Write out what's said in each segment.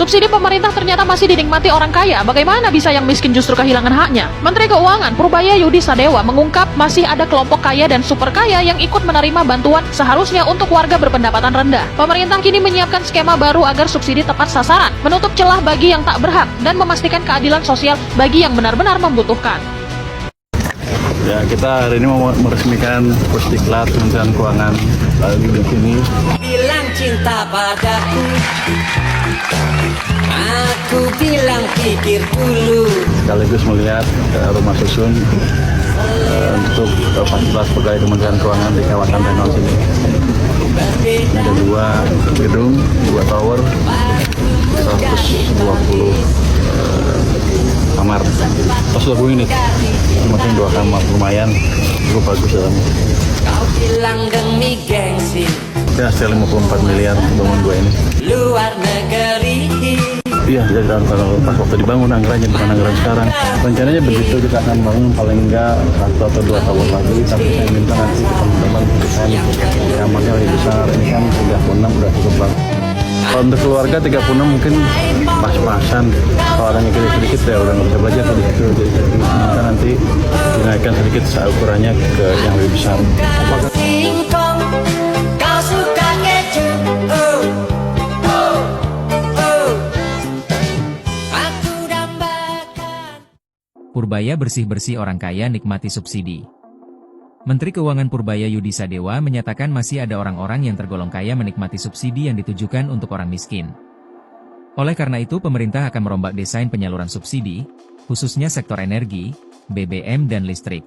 Subsidi pemerintah ternyata masih dinikmati orang kaya, bagaimana bisa yang miskin justru kehilangan haknya? Menteri Keuangan Purbaya Yudi Sadewa mengungkap masih ada kelompok kaya dan super kaya yang ikut menerima bantuan seharusnya untuk warga berpendapatan rendah. Pemerintah kini menyiapkan skema baru agar subsidi tepat sasaran, menutup celah bagi yang tak berhak, dan memastikan keadilan sosial bagi yang benar-benar membutuhkan. Ya, kita hari ini mau meresmikan Pusdiklat Kementerian Keuangan di sini. Bilang cinta padaku, aku bilang pikir dulu. Sekaligus melihat rumah susun untuk fasilitas pegawai Kementerian Keuangan di kawasan Renon sini. Ada 2 gedung, 2 tower, 120 kamar, 120 unit, masing 2 kamar, lumayan, cukup bagus dalamnya. Kau bilang demi gengsi. Ya, hasil 54 miliar bangun 2 ini. Luar negeri. Iya, jadi kalau pas waktu dibangun anggarannya bukan anggaran sekarang. Rencananya begitu kita akan bangun paling enggak 1 atau 2 tahun lagi, tapi saya minta nanti teman-teman desain kamarnya lebih besar. Ini kan 36 udah cukup bagus. Kalau untuk keluarga 36 mungkin pas-pasan. Kalau ada yang sedikit ya udah nggak bisa belajar tadi itu. Jadi kita nanti dinaikkan sedikit ukurannya ke yang lebih besar. Apakah Singkong, kau suka keju. Aku dambakan. Purbaya bersih-bersih orang kaya nikmati subsidi. Menteri Keuangan Purbaya Yudi Sadewa menyatakan masih ada orang-orang yang tergolong kaya menikmati subsidi yang ditujukan untuk orang miskin. Oleh karena itu pemerintah akan merombak desain penyaluran subsidi, khususnya sektor energi, BBM dan listrik.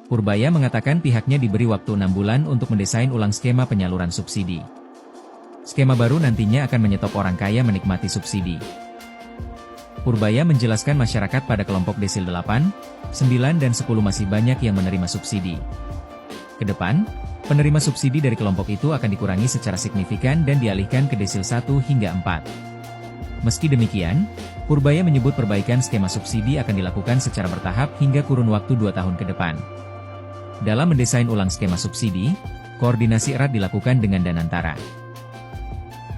Purbaya mengatakan pihaknya diberi waktu 6 bulan untuk mendesain ulang skema penyaluran subsidi. Skema baru nantinya akan menyetop orang kaya menikmati subsidi. Purbaya menjelaskan masyarakat pada kelompok desil 8, 9 dan 10 masih banyak yang menerima subsidi. Kedepan, penerima subsidi dari kelompok itu akan dikurangi secara signifikan dan dialihkan ke desil 1 hingga 4. Meski demikian, Purbaya menyebut perbaikan skema subsidi akan dilakukan secara bertahap hingga kurun waktu 2 tahun ke depan. Dalam mendesain ulang skema subsidi, koordinasi erat dilakukan dengan Danantara.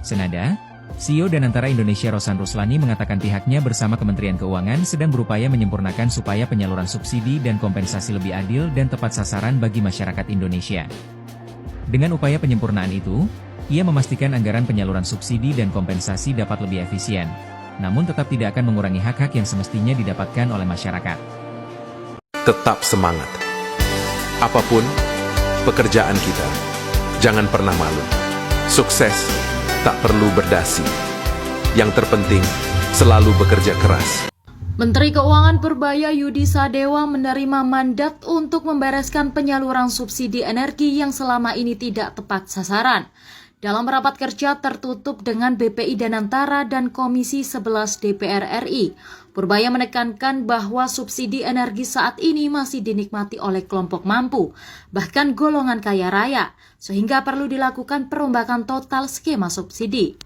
Senada, CEO Danantara Indonesia Rosan Ruslani mengatakan pihaknya bersama Kementerian Keuangan sedang berupaya menyempurnakan supaya penyaluran subsidi dan kompensasi lebih adil dan tepat sasaran bagi masyarakat Indonesia. Dengan upaya penyempurnaan itu, ia memastikan anggaran penyaluran subsidi dan kompensasi dapat lebih efisien, namun tetap tidak akan mengurangi hak-hak yang semestinya didapatkan oleh masyarakat. Tetap semangat. Apapun pekerjaan kita, jangan pernah malu. Sukses tak perlu berdasi. Yang terpenting, selalu bekerja keras. Menteri Keuangan Purbaya Yudi Sadewa menerima mandat untuk membereskan penyaluran subsidi energi yang selama ini tidak tepat sasaran. Dalam rapat kerja tertutup dengan BPI Danantara dan Komisi 11 DPR RI, Purbaya menekankan bahwa subsidi energi saat ini masih dinikmati oleh kelompok mampu, bahkan golongan kaya raya, sehingga perlu dilakukan perombakan total skema subsidi.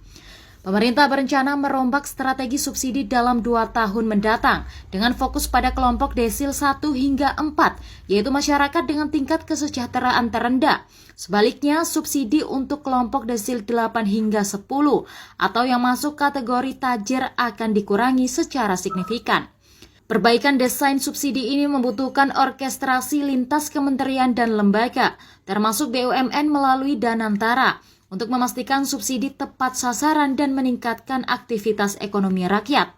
Pemerintah berencana merombak strategi subsidi dalam 2 tahun mendatang dengan fokus pada kelompok desil 1 hingga 4, yaitu masyarakat dengan tingkat kesejahteraan terendah. Sebaliknya, subsidi untuk kelompok desil 8 hingga 10 atau yang masuk kategori tajir akan dikurangi secara signifikan. Perbaikan desain subsidi ini membutuhkan orkestrasi lintas kementerian dan lembaga, termasuk BUMN melalui Danantara, untuk memastikan subsidi tepat sasaran dan meningkatkan aktivitas ekonomi rakyat.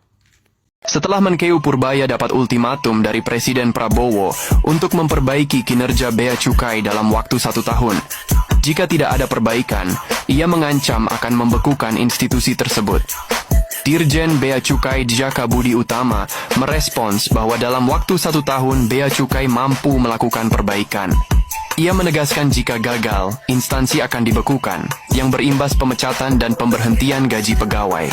Setelah Menkeu Purbaya dapat ultimatum dari Presiden Prabowo untuk memperbaiki kinerja Bea Cukai dalam waktu 1 tahun. Jika tidak ada perbaikan, ia mengancam akan membekukan institusi tersebut. Dirjen Bea Cukai Djaka Budi Utama merespons bahwa dalam waktu 1 tahun Bea Cukai mampu melakukan perbaikan. Ia menegaskan jika gagal, instansi akan dibekukan, yang berimbas pemecatan dan pemberhentian gaji pegawai.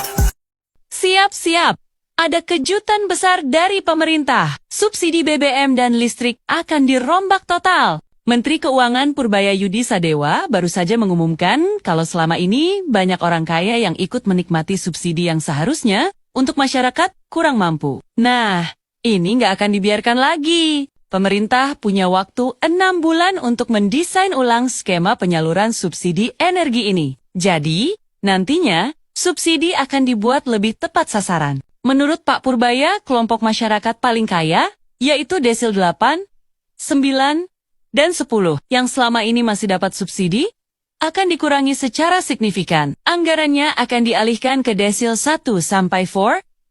Siap-siap, ada kejutan besar dari pemerintah. Subsidi BBM dan listrik akan dirombak total. Menteri Keuangan Purbaya Yudi Sadewa baru saja mengumumkan kalau selama ini banyak orang kaya yang ikut menikmati subsidi yang seharusnya untuk masyarakat kurang mampu. Nah, ini nggak akan dibiarkan lagi. Pemerintah punya waktu 6 bulan untuk mendesain ulang skema penyaluran subsidi energi ini. Jadi, nantinya, subsidi akan dibuat lebih tepat sasaran. Menurut Pak Purbaya, kelompok masyarakat paling kaya, yaitu desil 8, 9, dan 10, yang selama ini masih dapat subsidi, akan dikurangi secara signifikan. Anggarannya akan dialihkan ke desil 1-4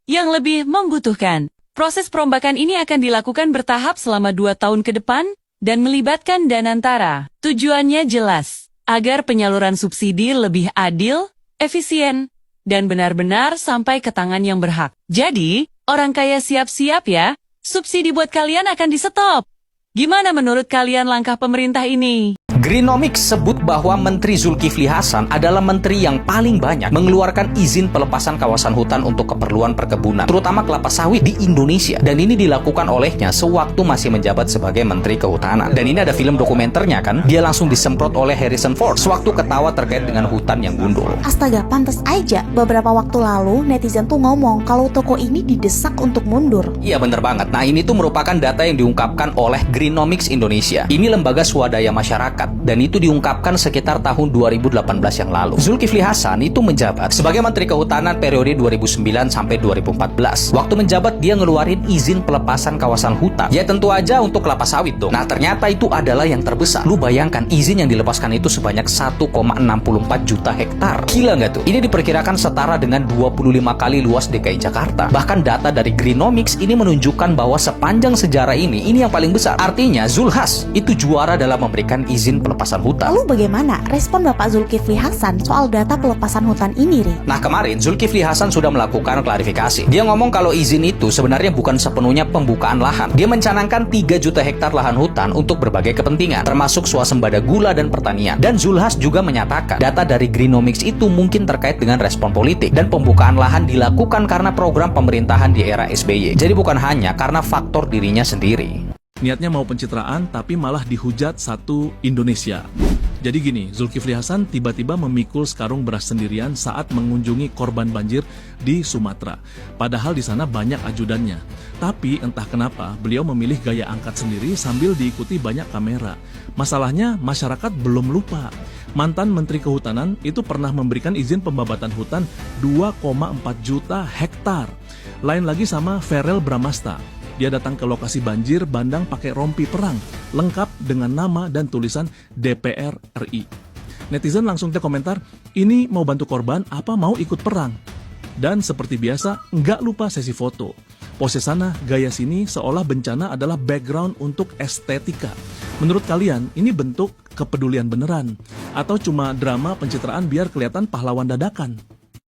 yang lebih membutuhkan. Proses perombakan ini akan dilakukan bertahap selama 2 tahun ke depan dan melibatkan Danantara. Tujuannya jelas, agar penyaluran subsidi lebih adil, efisien, dan benar-benar sampai ke tangan yang berhak. Jadi, orang kaya siap-siap ya, subsidi buat kalian akan di-stop. Gimana menurut kalian langkah pemerintah ini? Greenomix sebut bahwa Menteri Zulkifli Hasan adalah menteri yang paling banyak mengeluarkan izin pelepasan kawasan hutan untuk keperluan perkebunan, terutama kelapa sawit di Indonesia. Dan ini dilakukan olehnya sewaktu masih menjabat sebagai Menteri Kehutanan. Dan ini ada film dokumenternya kan, dia langsung disemprot oleh Harrison Ford sewaktu ketawa terkait dengan hutan yang gundul. Astaga, pantas aja beberapa waktu lalu netizen tuh ngomong kalau toko ini didesak untuk mundur. Iya bener banget. Nah ini tuh merupakan data yang diungkapkan oleh Greenomix Indonesia. Ini lembaga swadaya masyarakat. Dan itu diungkapkan sekitar tahun 2018 yang lalu. Zulkifli Hasan itu menjabat sebagai Menteri Kehutanan periode 2009 sampai 2014. Waktu menjabat dia ngeluarin izin pelepasan kawasan hutan. Ya tentu aja untuk kelapa sawit dong. Nah ternyata itu adalah yang terbesar. Lu bayangkan izin yang dilepaskan itu sebanyak 1,64 juta hektar. Gila nggak tuh? Ini diperkirakan setara dengan 25 kali luas DKI Jakarta. Bahkan data dari Greenomix ini menunjukkan bahwa sepanjang sejarah ini yang paling besar. Artinya Zulhas itu juara dalam memberikan izin pelepasan hutan. Lalu bagaimana respon Bapak Zulkifli Hasan soal data pelepasan hutan ini, Ri? Nah kemarin Zulkifli Hasan sudah melakukan klarifikasi. Dia ngomong kalau izin itu sebenarnya bukan sepenuhnya pembukaan lahan. Dia mencanangkan 3 juta hektar lahan hutan untuk berbagai kepentingan, termasuk swasembada gula dan pertanian. Dan Zulhas juga menyatakan data dari Greenomix itu mungkin terkait dengan respon politik dan pembukaan lahan dilakukan karena program pemerintahan di era SBY. Jadi bukan hanya karena faktor dirinya sendiri. Niatnya mau pencitraan tapi malah dihujat satu Indonesia. Jadi gini, Zulkifli Hasan tiba-tiba memikul sekarung beras sendirian saat mengunjungi korban banjir di Sumatera. Padahal di sana banyak ajudannya. Tapi entah kenapa beliau memilih gaya angkat sendiri sambil diikuti banyak kamera. Masalahnya masyarakat belum lupa. Mantan Menteri Kehutanan itu pernah memberikan izin pembabatan hutan 2,4 juta hektar. Lain lagi sama Ferel Bramasta. Dia datang ke lokasi banjir bandang pakai rompi perang, lengkap dengan nama dan tulisan DPR RI. Netizen langsung komentar, ini mau bantu korban apa mau ikut perang? Dan seperti biasa, nggak lupa sesi foto. Pose sana, gaya sini, seolah bencana adalah background untuk estetika. Menurut kalian, ini bentuk kepedulian beneran? Atau cuma drama pencitraan biar kelihatan pahlawan dadakan?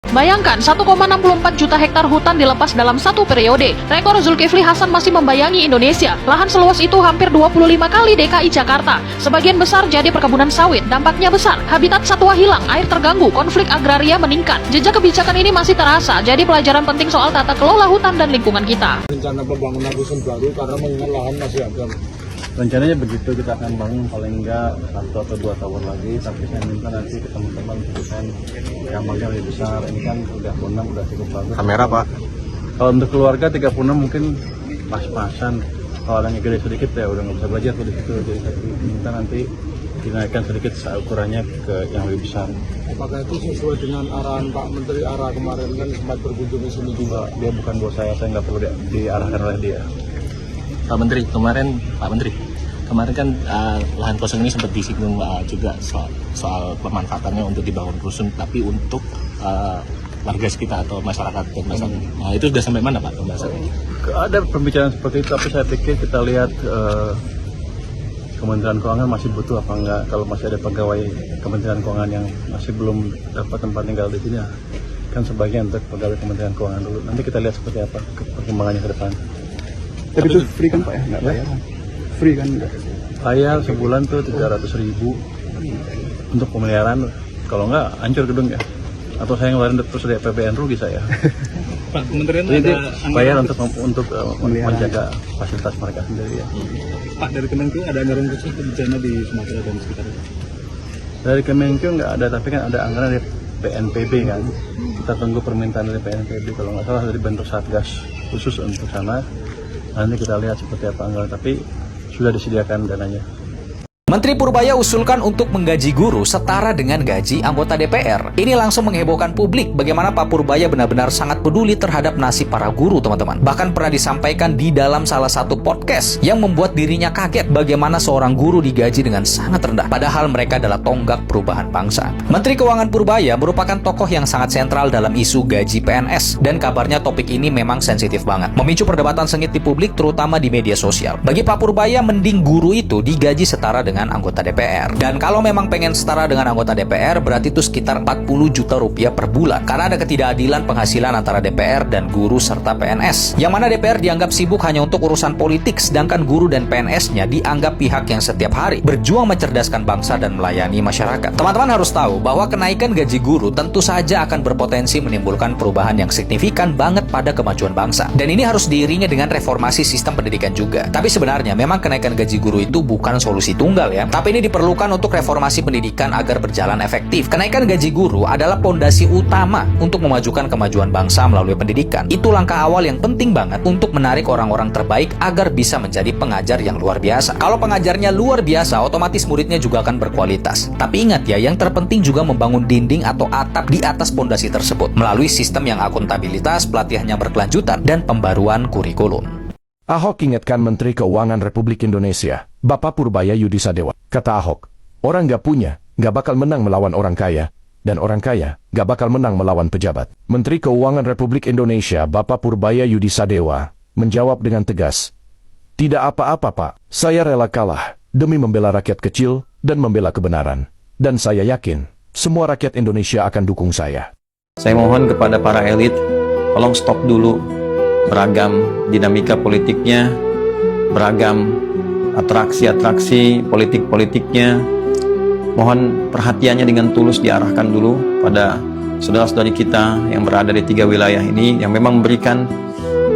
Bayangkan, 1,64 juta hektar hutan dilepas dalam satu periode. Rekor Zulkifli Hasan masih membayangi Indonesia. Lahan seluas itu hampir 25 kali DKI Jakarta. Sebagian besar jadi perkebunan sawit. Dampaknya besar. Habitat satwa hilang, air terganggu, konflik agraria meningkat. Jejak kebijakan ini masih terasa. Jadi pelajaran penting soal tata kelola hutan dan lingkungan kita. Rencana pembangunan dusun baru karena mengingat lahan masih ada. Rencananya begitu, kita akan bangun paling enggak 1 atau 2 tahun lagi, tapi saya minta nanti ke teman-teman desain kamarnya lebih besar. Ini kan udah 6 udah cukup bagus. Kamera Pak? Kalau untuk keluarga 36 mungkin pas-pasan. Kalau ada yang gede sedikit ya udah nggak bisa belajar tuh di situ. Jadi saya minta nanti dinaikkan sedikit ukurannya ke yang lebih besar. Apakah itu sesuai dengan arahan Pak Menteri arah kemarin kan sempat berkunjung di sini juga? Dia bukan bos saya nggak perlu diarahkan oleh dia. Pak Menteri, kemarin kan lahan kosong ini sempat disinggung juga soal pemanfaatannya untuk dibangun rusun, tapi untuk warga sekitar atau masyarakat dan masyarakat. Nah itu sudah sampai mana Pak pembahasannya? Ada pembicaraan seperti itu, tapi saya pikir kita lihat Kementerian Keuangan masih butuh apa enggak. Kalau masih ada pegawai Kementerian Keuangan yang masih belum dapat tempat tinggal di sini, kan sebagian untuk pegawai Kementerian Keuangan dulu. Nanti kita lihat seperti apa perkembangannya ke depan. Tapi itu free kan Pak ya? Nggak bayar? Free kan? Bayar sebulan tuh 300.000 untuk pemeliharaan. Kalau nggak hancur gedung ya. Atau saya ngeluarin terus dari APBN rugi saya. Pak Kementerian ada bayar untuk menjaga fasilitas mereka sendiri ya. Pak dari Kemenku ada anggaran khusus bencana di Sumatera dan sekitarnya? Dari Kemenku nggak ada, tapi kan ada anggaran dari PNPB kan. Kita tunggu permintaan dari PNPB. Kalau nggak salah dari bentuk satgas khusus untuk sana. Nanti kita lihat seperti apa anggaran, tapi sudah disediakan dananya. Menteri Purbaya usulkan untuk menggaji guru setara dengan gaji anggota DPR. Ini langsung menghebohkan publik bagaimana Pak Purbaya benar-benar sangat peduli terhadap nasib para guru, teman-teman. Bahkan pernah disampaikan di dalam salah satu podcast yang membuat dirinya kaget bagaimana seorang guru digaji dengan sangat rendah, padahal mereka adalah tonggak perubahan bangsa. Menteri Keuangan Purbaya merupakan tokoh yang sangat sentral dalam isu gaji PNS, dan kabarnya topik ini memang sensitif banget, memicu perdebatan sengit di publik terutama di media sosial. Bagi Pak Purbaya, mending guru itu digaji setara dengan anggota DPR. Dan kalau memang pengen setara dengan anggota DPR, berarti itu sekitar 40 juta rupiah per bulan. Karena ada ketidakadilan penghasilan antara DPR dan guru serta PNS. Yang mana DPR dianggap sibuk hanya untuk urusan politik, sedangkan guru dan PNS-nya dianggap pihak yang setiap hari berjuang mencerdaskan bangsa dan melayani masyarakat. Teman-teman harus tahu bahwa kenaikan gaji guru tentu saja akan berpotensi menimbulkan perubahan yang signifikan banget pada kemajuan bangsa. Dan ini harus diiringi dengan reformasi sistem pendidikan juga. Tapi sebenarnya memang kenaikan gaji guru itu bukan solusi tunggal ya. Tapi ini diperlukan untuk reformasi pendidikan agar berjalan efektif. Kenaikan gaji guru adalah pondasi utama untuk memajukan kemajuan bangsa melalui pendidikan. Itu langkah awal yang penting banget untuk menarik orang-orang terbaik agar bisa menjadi pengajar yang luar biasa. Kalau pengajarnya luar biasa, otomatis muridnya juga akan berkualitas. Tapi ingat ya, yang terpenting juga membangun dinding atau atap di atas pondasi tersebut melalui sistem yang akuntabilitas, pelatihannya berkelanjutan, dan pembaruan kurikulum. Ahok ingatkan Menteri Keuangan Republik Indonesia, Bapak Purbaya Yudi Sadewa. Kata Ahok, orang nggak punya, nggak bakal menang melawan orang kaya, dan orang kaya nggak bakal menang melawan pejabat. Menteri Keuangan Republik Indonesia, Bapak Purbaya Yudi Sadewa, menjawab dengan tegas, "Tidak apa-apa, Pak. Saya rela kalah demi membela rakyat kecil dan membela kebenaran. Dan saya yakin, semua rakyat Indonesia akan dukung saya." Saya mohon kepada para elit, tolong stop dulu beragam dinamika politiknya, beragam atraksi-atraksi politik-politiknya. Mohon perhatiannya dengan tulus diarahkan dulu pada saudara-saudari kita yang berada di 3 wilayah ini, yang memang memberikan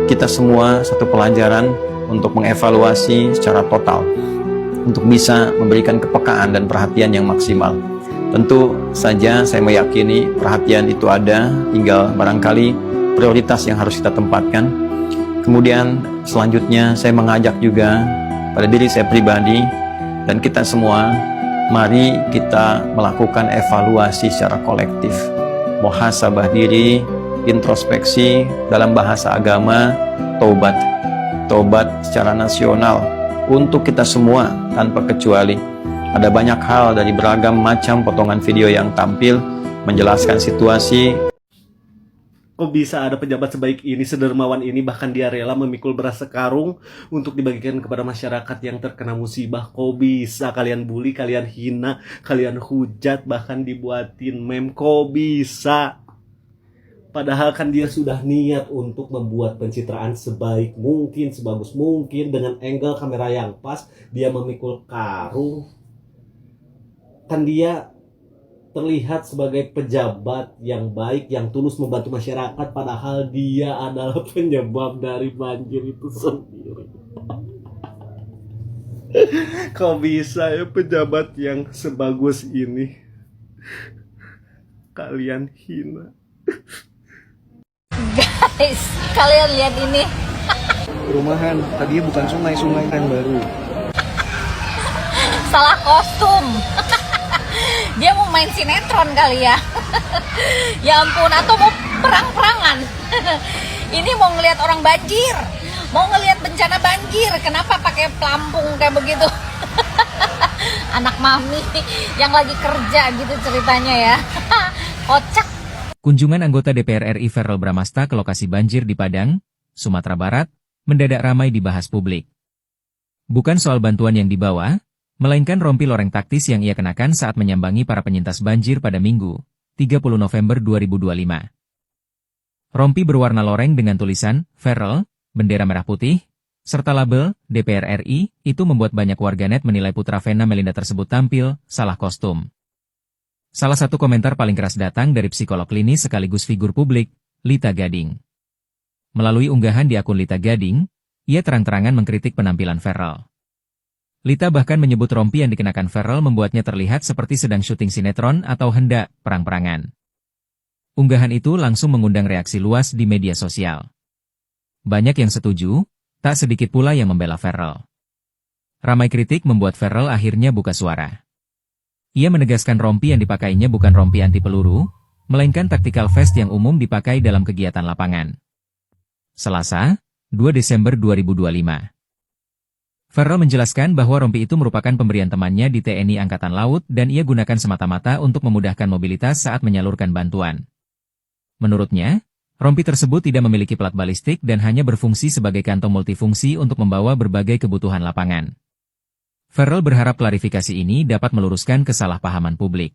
kita semua satu pelajaran untuk mengevaluasi secara total, untuk bisa memberikan kepekaan dan perhatian yang maksimal. Tentu saja saya meyakini perhatian itu ada, tinggal barangkali prioritas yang harus kita tempatkan. Kemudian selanjutnya saya mengajak juga pada diri saya pribadi dan kita semua, mari kita melakukan evaluasi secara kolektif, muhasabah diri, introspeksi, dalam bahasa agama, tobat secara nasional untuk kita semua tanpa kecuali. Ada banyak hal dari beragam macam potongan video yang tampil menjelaskan situasi. Kok bisa ada pejabat sebaik ini, sedermawan ini, bahkan dia rela memikul beras sekarung untuk dibagikan kepada masyarakat yang terkena musibah. Kok bisa kalian bully, kalian hina, kalian hujat, bahkan dibuatin meme? Kok bisa? Padahal kan dia sudah niat untuk membuat pencitraan sebaik mungkin, sebagus mungkin, dengan angle kamera yang pas, dia memikul karung. Kan dia terlihat sebagai pejabat yang baik, yang tulus membantu masyarakat, padahal dia adalah penyebab dari banjir itu sendiri. Kok bisa ya pejabat yang sebagus ini kalian hina? Guys, kalian lihat ini. Perumahan, tadinya bukan sungai, sungai kan baru. Salah kostum. Dia mau main sinetron kali ya. Ya ampun, atau mau perang-perangan. Ini mau ngelihat orang banjir, mau ngelihat bencana banjir. Kenapa pakai pelampung kayak begitu? Anak mami yang lagi kerja gitu ceritanya ya. Kocak. Kunjungan anggota DPR RI Verrel Bramasta ke lokasi banjir di Padang, Sumatera Barat, mendadak ramai dibahas publik. Bukan soal bantuan yang dibawa, melainkan rompi loreng taktis yang ia kenakan saat menyambangi para penyintas banjir pada Minggu, 30 November 2025. Rompi berwarna loreng dengan tulisan Verrel, bendera merah putih, serta label DPR RI, itu membuat banyak warganet menilai putra Vena Melinda tersebut tampil salah kostum. Salah satu komentar paling keras datang dari psikolog klinis sekaligus figur publik, Lita Gading. Melalui unggahan di akun Lita Gading, ia terang-terangan mengkritik penampilan Verrel. Lita bahkan menyebut rompi yang dikenakan Verrel membuatnya terlihat seperti sedang syuting sinetron atau hendak perang-perangan. Unggahan itu langsung mengundang reaksi luas di media sosial. Banyak yang setuju, tak sedikit pula yang membela Verrel. Ramai kritik membuat Farrell akhirnya buka suara. Ia menegaskan rompi yang dipakainya bukan rompi anti peluru, melainkan tactical vest yang umum dipakai dalam kegiatan lapangan. Selasa, 2 Desember 2025. Farrell menjelaskan bahwa rompi itu merupakan pemberian temannya di TNI Angkatan Laut dan ia gunakan semata-mata untuk memudahkan mobilitas saat menyalurkan bantuan. Menurutnya, rompi tersebut tidak memiliki plat balistik dan hanya berfungsi sebagai kantong multifungsi untuk membawa berbagai kebutuhan lapangan. Farrell berharap klarifikasi ini dapat meluruskan kesalahpahaman publik.